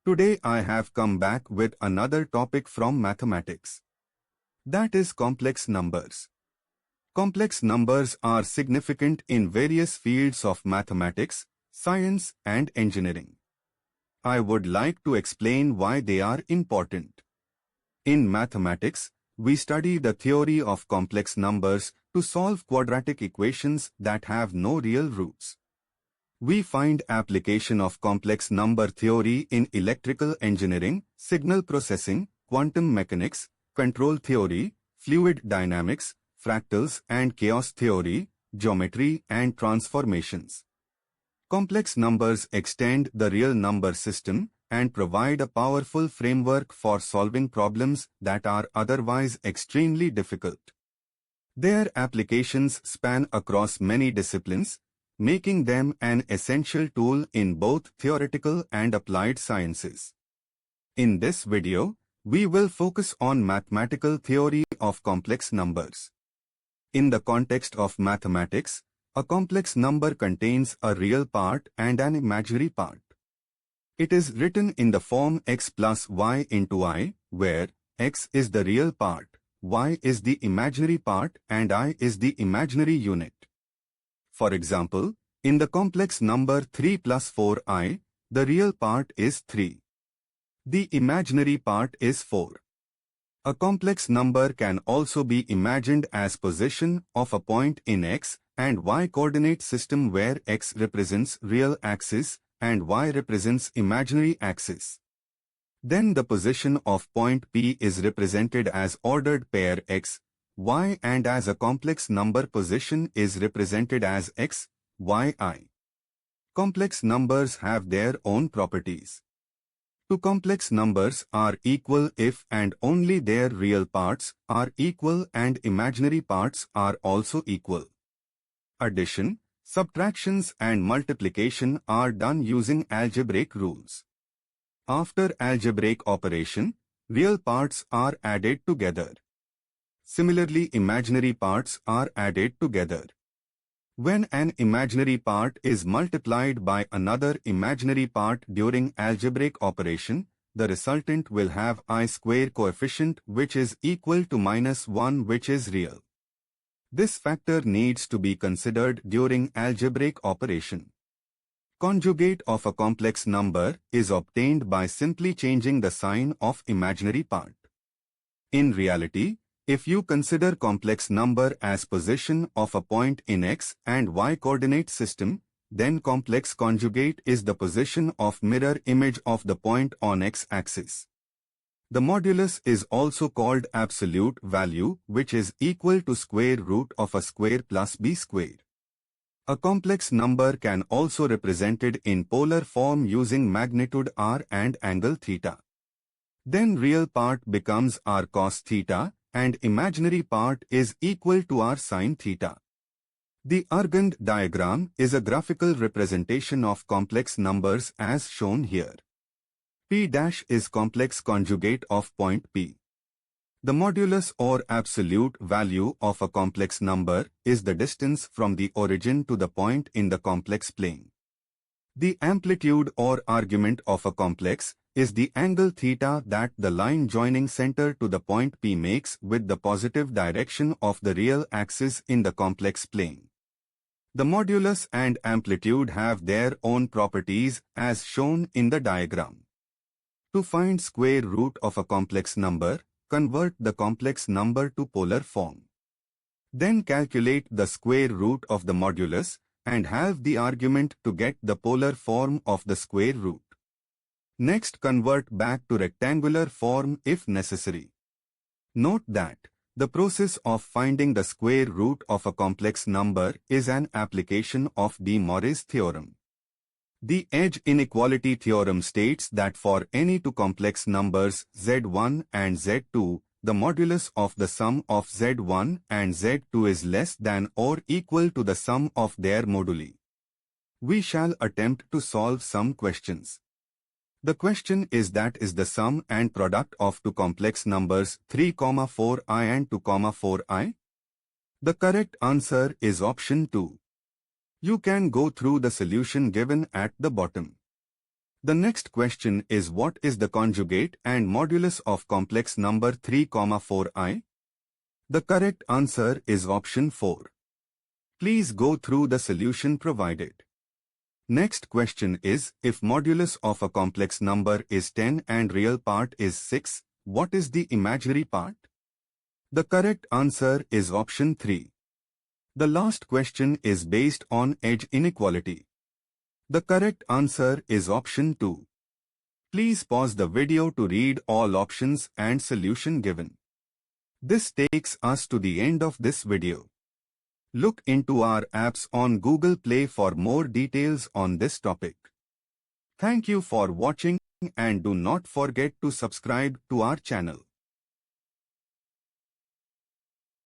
Today I have come back with another topic from mathematics. That is complex numbers. Complex numbers are significant in various fields of mathematics, science and engineering. I would like to explain why they are important. In mathematics, we study the theory of complex numbers to solve quadratic equations that have no real roots. We find application of complex number theory in electrical engineering, signal processing, quantum mechanics, control theory, fluid dynamics, fractals and chaos theory, geometry and transformations. Complex numbers extend the real number system and provide a powerful framework for solving problems that are otherwise extremely difficult. Their applications span across many disciplines, making them an essential tool in both theoretical and applied sciences. In this video, we will focus on mathematical theory of complex numbers. In the context of mathematics, a complex number contains a real part and an imaginary part. It is written in the form x plus y into I, where x is the real part, y is the imaginary part and I is the imaginary unit. For example, in the complex number 3 plus 4i, the real part is 3. The imaginary part is 4. A complex number can also be imagined as position of a point in x and y coordinate system where x represents real axis and y represents imaginary axis. Then the position of point P is represented as ordered pair x, y and as a complex number position is represented as x, y, I. Complex numbers have their own properties. Two complex numbers are equal if and only their real parts are equal and imaginary parts are also equal. Addition, subtractions and multiplication are done using algebraic rules. After algebraic operation, real parts are added together. Similarly, imaginary parts are added together. When an imaginary part is multiplied by another imaginary part during algebraic operation, the resultant will have I square coefficient which is equal to -1 which is real. This factor needs to be considered during algebraic operation. Conjugate of a complex number is obtained by simply changing the sign of imaginary part. In reality, if you consider complex number as position of a point in x and y coordinate system, then complex conjugate is the position of mirror image of the point on x-axis. The modulus is also called absolute value, which is equal to square root of a square plus b square. A complex number can also represented in polar form using magnitude r and angle theta. Then real part becomes r cos theta and imaginary part is equal to r sin theta. The Argand diagram is a graphical representation of complex numbers as shown here. P' is complex conjugate of point P. The modulus or absolute value of a complex number is the distance from the origin to the point in the complex plane. The amplitude or argument of a complex is the angle theta that the line joining center to the point P makes with the positive direction of the real axis in the complex plane. The modulus and amplitude have their own properties as shown in the diagram. To find square root of a complex number, convert the complex number to polar form. Then calculate the square root of the modulus and halve the argument to get the polar form of the square root. Next, convert back to rectangular form if necessary. Note that the process of finding the square root of a complex number is an application of de Moivre's theorem. The edge inequality theorem states that for any two complex numbers z1 and z2, the modulus of the sum of z1 and z2 is less than or equal to the sum of their moduli. We shall attempt to solve some questions. The question is that is the sum and product of two complex numbers 3, 4i and 2, 4i? The correct answer is option 2. You can go through the solution given at the bottom. The next question is what is the conjugate and modulus of complex number 3, 4i? The correct answer is option 4. Please go through the solution provided. Next question is, if modulus of a complex number is 10 and real part is 6, what is the imaginary part? The correct answer is option 3. The last question is based on edge inequality. The correct answer is option 2. Please pause the video to read all options and solution given. This takes us to the end of this video. Look into our apps on Google Play for more details on this topic. Thank you for watching and do not forget to subscribe to our channel.